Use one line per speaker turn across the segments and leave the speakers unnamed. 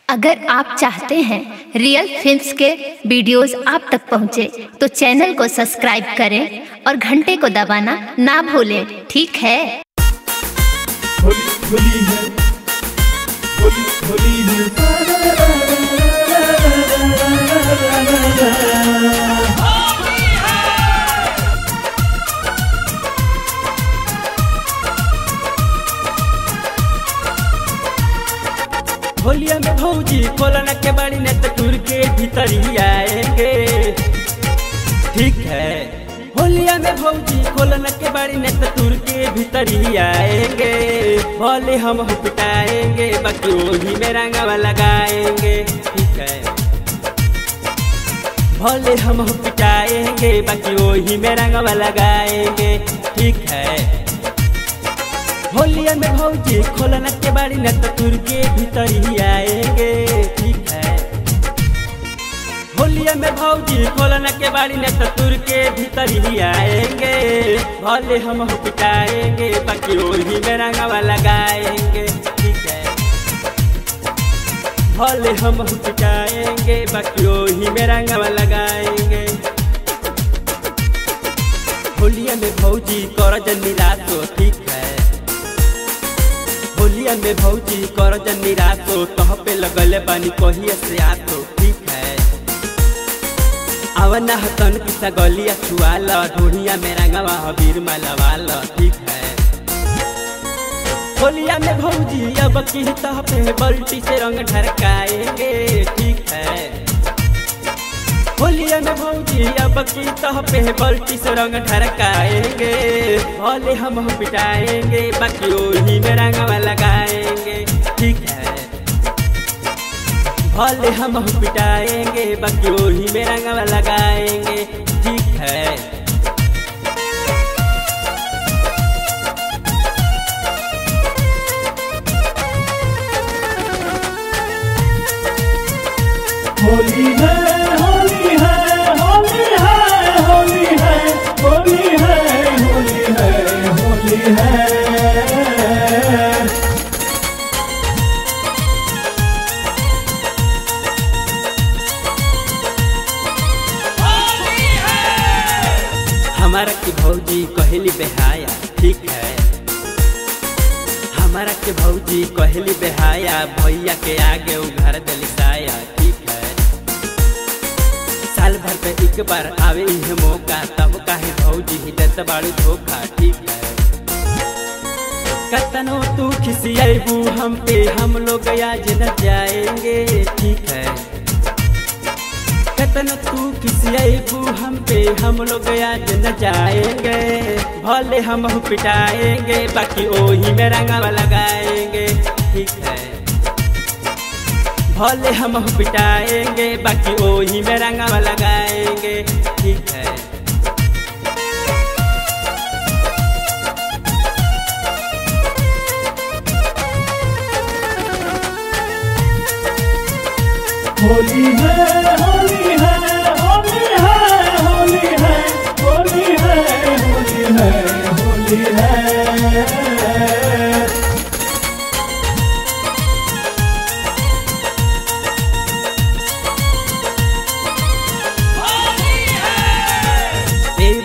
अगर आप चाहते हैं रियल फिल्म्स के वीडियोस आप तक पहुंचे, तो चैनल को सब्सक्राइब करें और घंटे को दबाना ना भूलें, ठीक है।
होली होली है, होली होली है। होलिया में भौजी खोलन के बाड़ी ने तो टूर के भीतर ही आएंगे, ठीक है। होलिया में भौजी खोलन के बाड़ी ने तो टूर के भीतर ही आएंगे। भले हम पिटाएंगे, बाकी वही में रंगवा लगाएंगे, ठीक है। भले हम पिटाएंगे, बाकी वही में रंगवा लगाएंगे, ठीक है। होलिया में भौजी खोलन के बाड़ी न तो तुर के भीतर ही आएंगे, ठीक है। होलिया में भौजी खोलन के बाड़ी न तो तुर के भीतर ही आएंगे। भले हम पिटाएंगे, बाकी वही में रंगवा लगाएंगे, ठीक है। भले हम पिटाएंगे, बाकी वही में रंगवा लगाएंगे। होलिया में भौजी कर जन्नी रातो, ठीक है। होलिया में भौजी कर जन्नी रातो, तह पे लगले पानी कहिए से आतो, ठीक है। आवना हतन पिसा गलिया छुआल, ढोढ़िया में रंगवा हबीर मलवाल, ठीक है। होलिया में भौजी अब की तह पे बल्टी से रंग ढरकाएंगे, ठीक है। होलिया में भौजी अब की तह पे बल्टी से रंग ढरकाएंगे। भले हम पिटाएंगे, बाकी वही में रंगवा लगाएंगे, ठीक है। भले हम पिटाएंगे, बाकी वही में रंगवा लगाएंगे, ठीक है। होली है, होली है, होली है, होली है, होली है, होली है, होली है। हमारा की भौजी कहली बेहाया, ठीक है। हमारा के भौजी कहली बेहाया, भैया के आगे उघार दिली साया, ठीक है। साल भर पे एक बार आवे है मौका, तब काहे भौजी ही देत बाड़ू धोखा, ठीक है। कतनो तू खिसियाबू हम पे, हम लोग आज न जाएंगे, ठीक है। कतनो तू खिसियाबू हम पे, हम लोग आज न जाएंगे। भले हम पिटाएंगे, बाकी वही में रंगवा लगाएंगे, ठीक है। भले हम पिटाएंगे, बाकी वही में रंगवा लगाएंगे, ठीक है। होली है, होली है, होली है, होली है, होली है, होली है, होली है।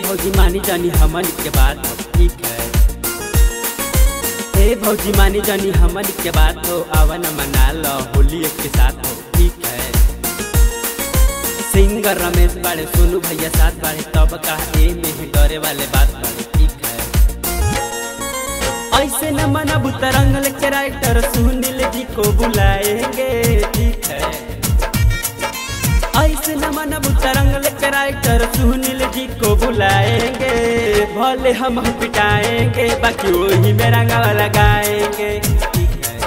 भौजी मानी जानी हमन के बात, ठीक है। ए भौजी मानी जानी हमन के बात हो, आवन मना लो होली के साथ हो, ठीक है। सिंगर रमेश बाड़े, सोनू भैया साथ बाड़े, तब कहा ए में ही डरे वाले बात बाड़े, ठीक है। ऐसे न मना बुतरंगल के राइटर सुनील जी को बुलाएंगे, ठीक है। ऐसे न मन बुतरंगल के राइटर सुनील जी को बुलाएंगे। भले हम पिटाएंगे, बाकी वही में रंगवा लगाएंगे, ठीक है।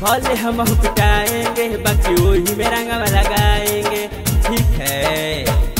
भले हम पिटाएंगे, बाकी वही में रंगवा लगाएंगे, ठीक है।